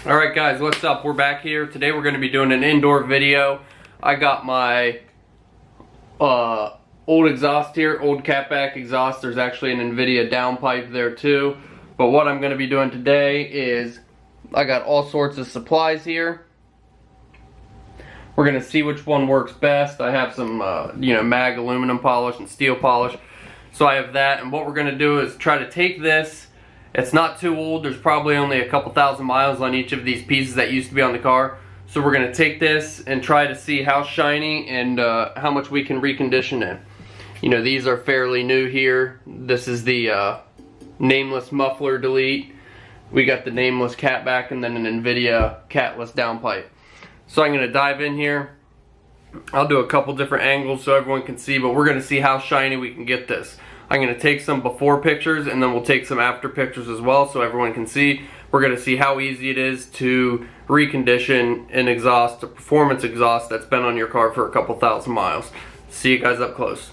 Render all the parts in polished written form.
Alright guys, what's up? We're back here. Today we're going to be doing an indoor video. I got my old exhaust here, old Catback exhaust. There's actually an Invidia downpipe there too. But what I'm going to be doing today is I got all sorts of supplies here. We're going to see which one works best. I have some mag aluminum polish and steel polish. So I have that, and what we're going to do is try to take this. It's not too old. There's probably only a couple thousand miles on each of these pieces that used to be on the car. So we're going to take this and try to see how shiny and how much we can recondition it. You know, these are fairly new here. This is the Nameless Muffler Delete. We got the Nameless Catback and then an Invidia Catless Downpipe. So I'm going to dive in here. I'll do a couple different angles so everyone can see, but we're going to see how shiny we can get this. I'm going to take some before pictures and then we'll take some after pictures as well so everyone can see. We're going to see how easy it is to recondition an exhaust, a performance exhaust that's been on your car for a couple thousand miles. See you guys up close.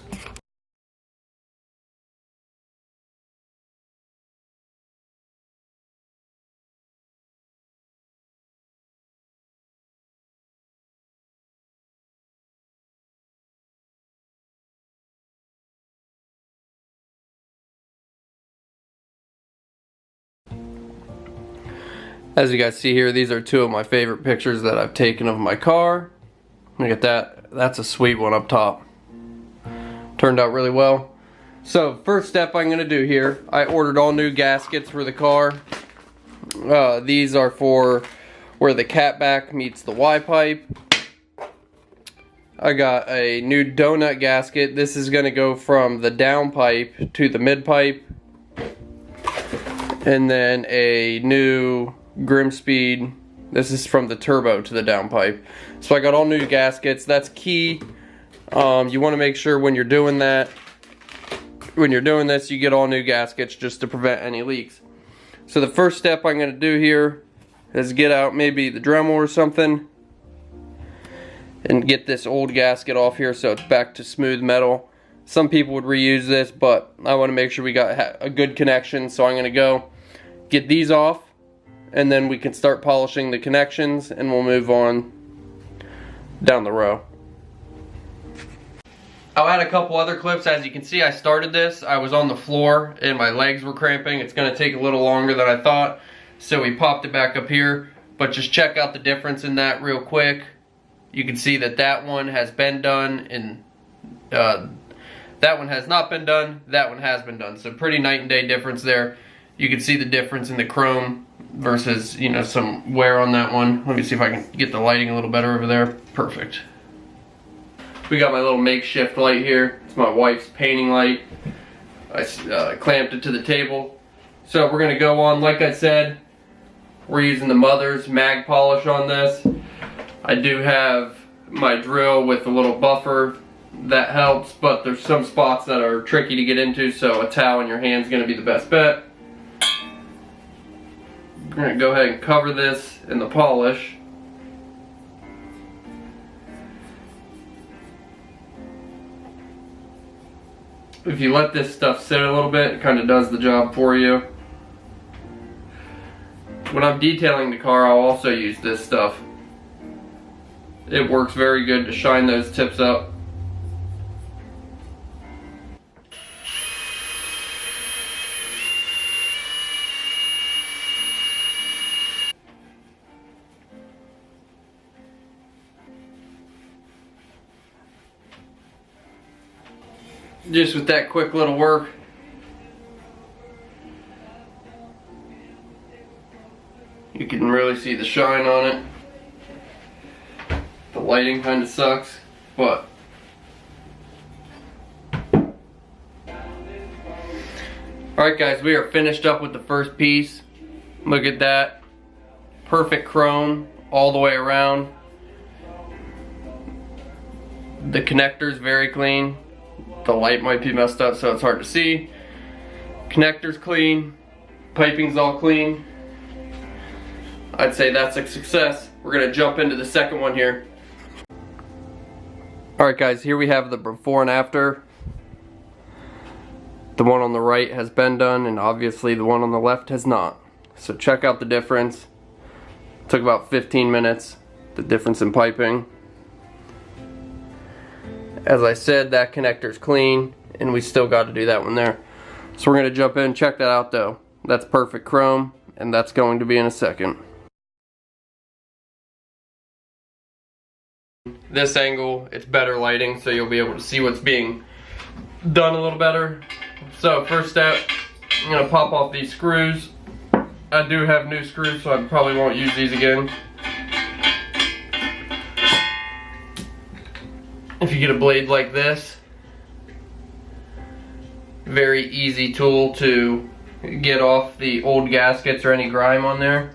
As you guys see here, these are two of my favorite pictures that I've taken of my car. Look at that. That's a sweet one up top. Turned out really well. So first step I'm going to do here, I ordered all new gaskets for the car. These are for where the catback meets the Y-pipe. I got a new donut gasket. This is going to go from the downpipe to the mid-pipe. And then a new Grimspeed. This is from the turbo to the downpipe. So I got all new gaskets. That's key. You want to make sure when you're doing that, when you're doing this, you get all new gaskets just to prevent any leaks. So the first step I'm going to do here is get out maybe the Dremel or something and get this old gasket off here so it's back to smooth metal. Some people would reuse this, but I want to make sure we got a good connection, so I'm going to go get these off and then we can start polishing the connections and we'll move on down the row. I'll add a couple other clips. As you can see, I started this. I was on the floor and my legs were cramping. It's going to take a little longer than I thought, so we popped it back up here. But just check out the difference in that real quick. You can see that that one has been done and that one has not been done. That one has been done. So pretty night and day difference there. You can see the difference in the chrome versus, you know, some wear on that one. Let me see if I can get the lighting a little better over there. Perfect. We got my little makeshift light here. It's my wife's painting light. I clamped it to the table. So we're going to go on, like I said, we're using the Mother's mag polish on this. I do have my drill with a little buffer. That helps, but there's some spots that are tricky to get into, so a towel in your hand is going to be the best bet. We're going to go ahead and cover this in the polish. If you let this stuff sit a little bit, it kind of does the job for you. When I'm detailing the car, I'll also use this stuff. It works very good to shine those tips up. Just with that quick little work, you can really see the shine on it. The lighting kind of sucks, but alright guys, we are finished up with the first piece. Look at that. Perfect chrome all the way around. The connector's very clean. The light might be messed up so it's hard to see. Connector's clean. Piping's all clean. I'd say that's a success. We're going to jump into the second one here. Alright guys, here we have the before and after. The one on the right has been done and obviously the one on the left has not. So check out the difference. Took about 15 minutes, the difference in piping. As I said, that connector's clean, and we still got to do that one there. So we're going to jump in and check that out though. That's perfect chrome, and that's going to be in a second. This angle, it's better lighting, so you'll be able to see what's being done a little better. So first step, I'm going to pop off these screws. I do have new screws, so I probably won't use these again. If you get a blade like this, very easy tool to get off the old gaskets or any grime on there.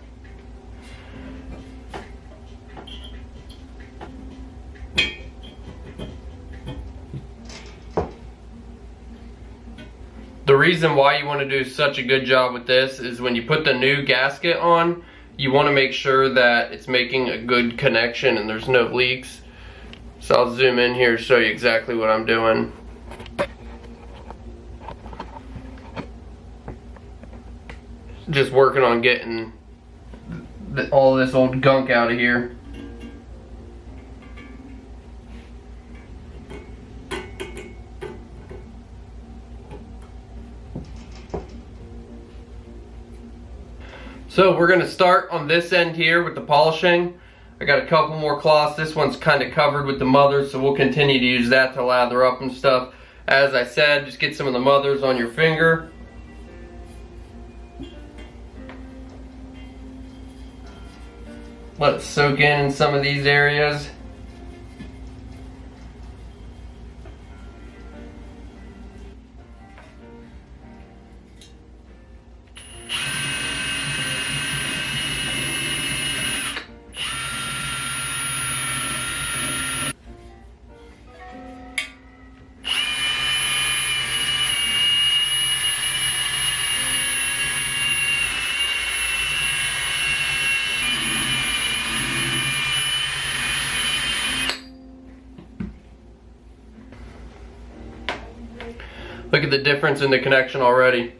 The reason why you want to do such a good job with this is when you put the new gasket on, you want to make sure that it's making a good connection and there's no leaks. So I'll zoom in here to show you exactly what I'm doing. Just working on getting all this old gunk out of here. So we're going to start on this end here with the polishing. I got a couple more cloths. This one's kind of covered with the mothers, so we'll continue to use that to lather up and stuff. As I said, just get some of the mothers on your finger. Let it soak in some of these areas. Look at the difference in the connection already.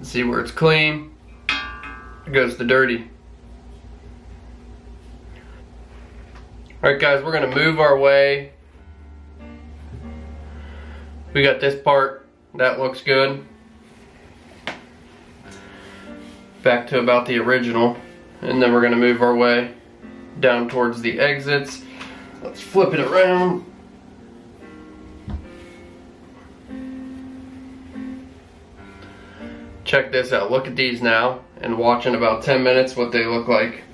See where it's clean, there goes the dirty. Alright guys, we're going to move our way. We got this part. That looks good. Back to about the original. And then we're going to move our way down towards the exits. Let's flip it around. Check this out. Look at these now. And watch in about 10 minutes what they look like.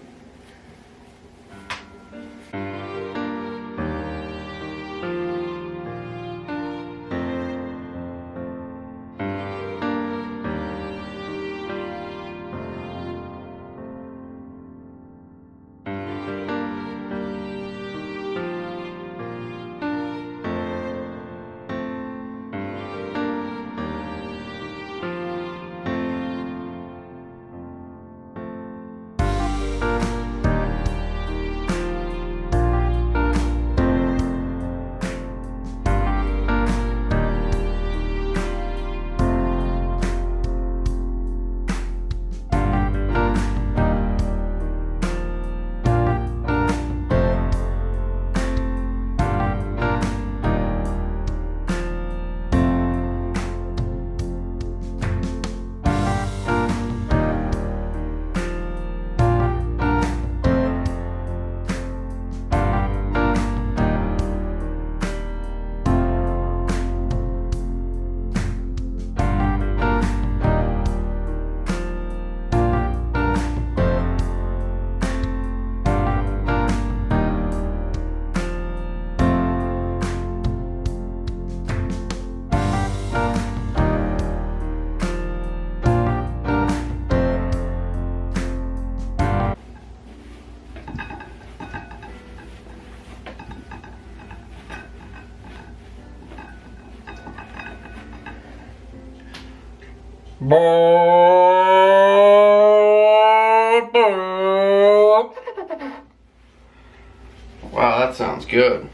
Wow, that sounds good.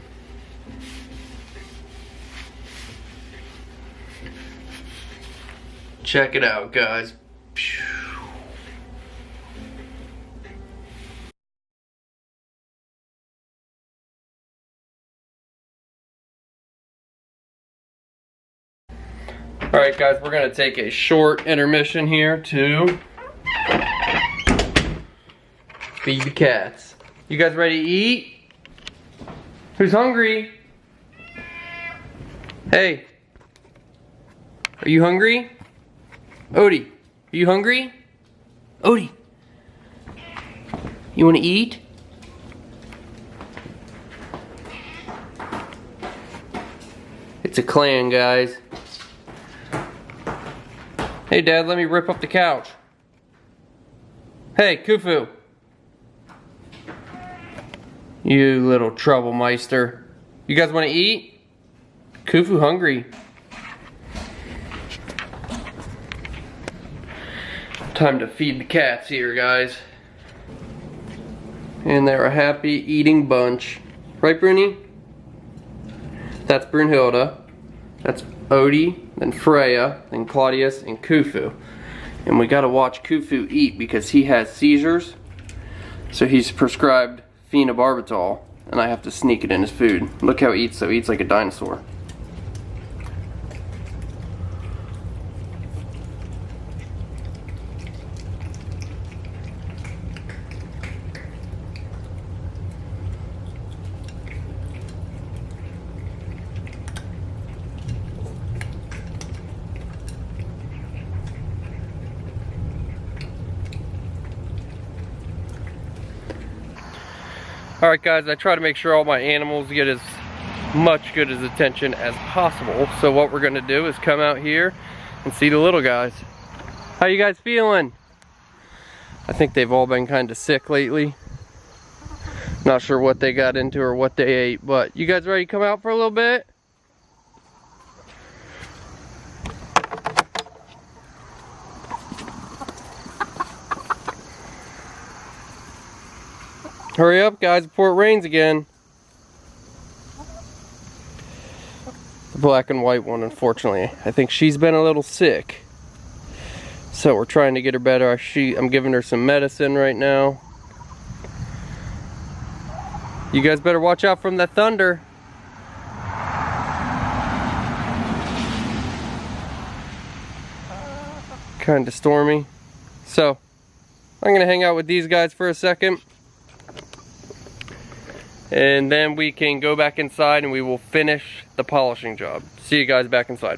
Check it out, guys. Alright guys, we're going to take a short intermission here to feed the cats. You guys ready to eat? Who's hungry? Hey. Are you hungry? Odie, are you hungry? Odie. You want to eat? It's a clan, guys. Hey Dad, let me rip up the couch. Hey, Kufu. You little troublemaster. You guys want to eat? Kufu hungry. Time to feed the cats here, guys. And they're a happy eating bunch. Right, Bruni? That's Brunhilde. That's Odie, then Freya, then Claudius, and Kufu. And we gotta watch Kufu eat because he has seizures. So he's prescribed phenobarbital, and I have to sneak it in his food. Look how he eats, so he eats like a dinosaur. Alright guys, I try to make sure all my animals get as much good as attention as possible. So what we're going to do is come out here and see the little guys. How you guys feeling? I think they've all been kind of sick lately. Not sure what they got into or what they ate, but you guys ready to come out for a little bit? Hurry up guys before it rains again. The black and white one, unfortunately. I think she's been a little sick. So we're trying to get her better. I'm giving her some medicine right now. You guys better watch out from the thunder. Kind of stormy. So I'm gonna hang out with these guys for a second. And then we can go back inside and we will finish the polishing job. See you guys back inside.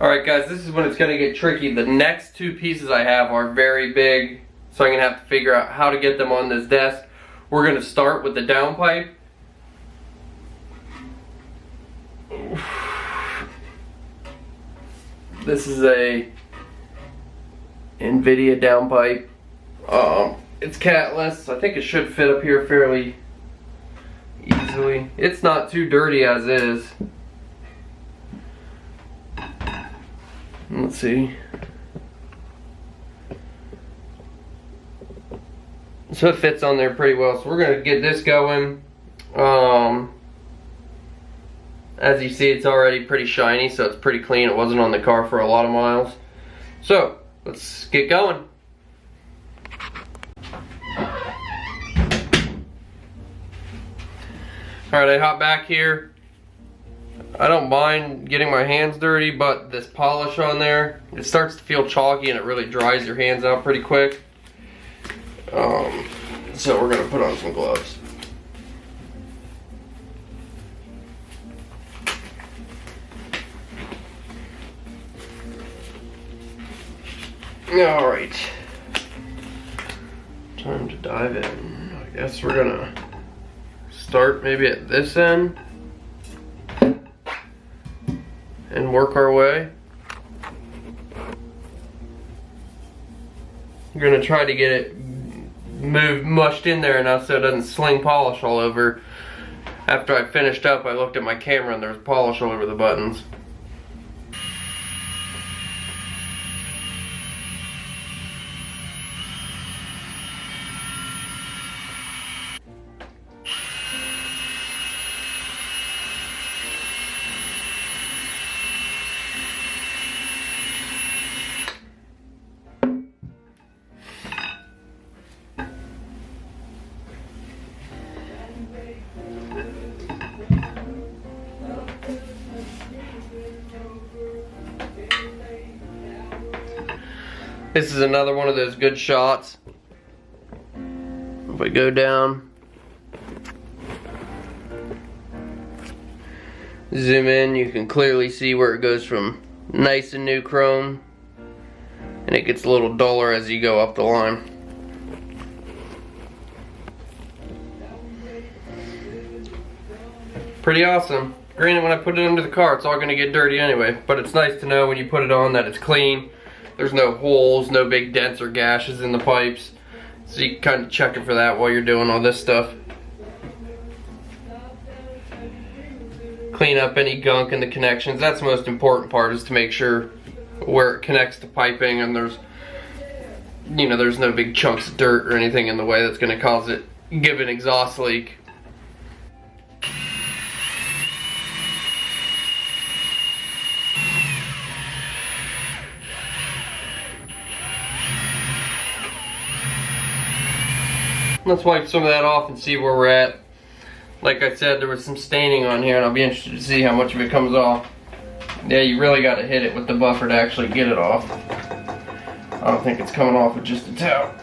Alright guys, this is when it's going to get tricky. The next two pieces I have are very big, so I'm going to have to figure out how to get them on this desk. We're going to start with the downpipe. This is a Invidia downpipe. It's catless. I think it should fit up here fairly easily. It's not too dirty as is. Let's see. So it fits on there pretty well. So we're gonna get this going. As you see, it's already pretty shiny, so it's pretty clean. It wasn't on the car for a lot of miles. So let's get going. Alright, I hop back here. I don't mind getting my hands dirty, but this polish on there, it starts to feel chalky and it really dries your hands out pretty quick. So we're gonna put on some gloves. Alright. Time to dive in. I guess we're gonna start maybe at this end and work our way. I'm gonna try to get it mushed in there enough so it doesn't sling polish all over. After I finished up, I looked at my camera and there was polish all over the buttons. This is another one of those good shots. If we go down, zoom in, you can clearly see where it goes from nice and new chrome, and it gets a little duller as you go up the line. Pretty awesome. Granted, when I put it under the car, it's all going to get dirty anyway, but it's nice to know when you put it on that it's clean. There's no holes, no big dents or gashes in the pipes. So you can kind of check it for that while you're doing all this stuff. Clean up any gunk in the connections. That's the most important part, is to make sure where it connects to piping and there's no big chunks of dirt or anything in the way that's going to cause it give an exhaust leak. Let's wipe some of that off and see where we're at. Like I said, there was some staining on here, and I'll be interested to see how much of it comes off. Yeah, you really got to hit it with the buffer to actually get it off. I don't think it's coming off with just a towel.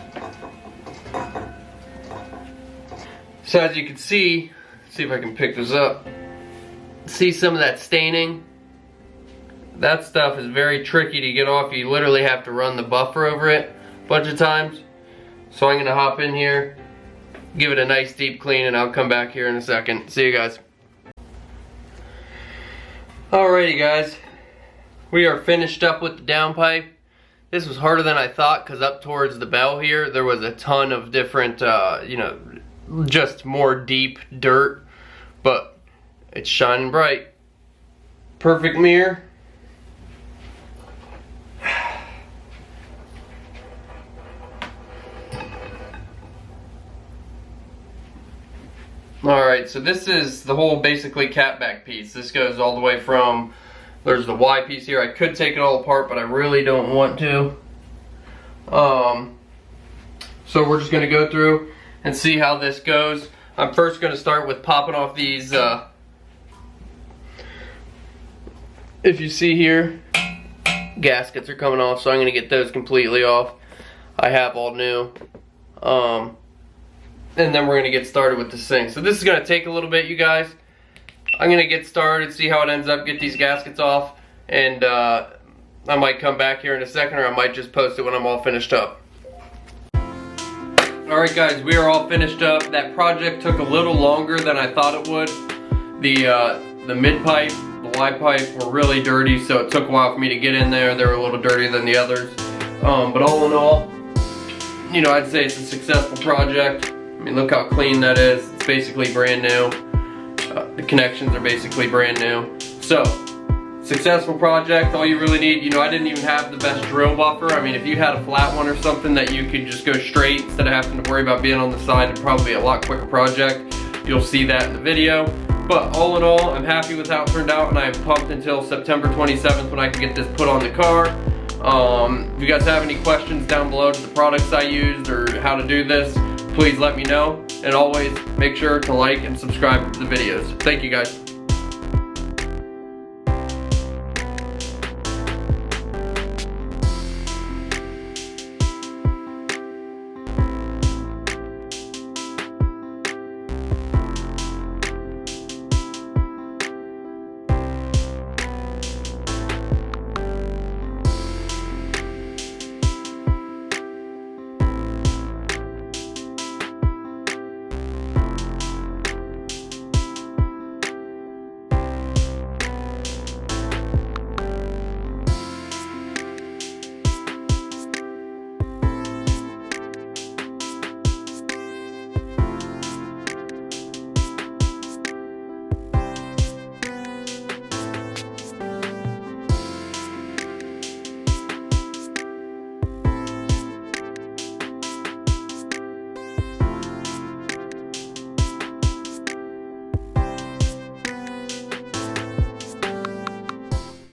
So as you can see if I can pick this up, see some of that staining? That stuff is very tricky to get off. You literally have to run the buffer over it a bunch of times. So I'm going to hop in here, give it a nice deep clean, and I'll come back here in a second. See you guys. Alrighty guys, we are finished up with the downpipe. This was harder than I thought, because up towards the bell here there was a ton of different, just more deep dirt, but it's shining bright. Perfect mirror. Alright, so this is the whole basically catback piece. This goes all the way from, there's the Y piece here. I could take it all apart, but I really don't want to. So we're just going to go through and see how this goes. I'm first going to start with popping off these, if you see here, gaskets are coming off, so I'm going to get those completely off. I have all new. And then we're going to get started with this thing. So this is going to take a little bit, you guys. I'm going to get started, see how it ends up, get these gaskets off, and I might come back here in a second, or I might just post it when I'm all finished up. Alright guys, we are all finished up. That project took a little longer than I thought it would. The mid pipe, the Y pipe were really dirty, so it took a while for me to get in there. They were a little dirtier than the others. But all in all, I'd say it's a successful project. I mean, look how clean that is. It's basically brand new. The connections are basically brand new. So, successful project. All you really need, I didn't even have the best drill buffer. I mean, if you had a flat one or something that you could just go straight instead of having to worry about being on the side, it'd probably be a lot quicker project. You'll see that in the video. But all in all, I'm happy with how it turned out, and I'm pumped until September 27th when I can get this put on the car. If you guys have any questions down below to the products I used or how to do this, please let me know, and always make sure to like and subscribe to the videos. Thank you guys.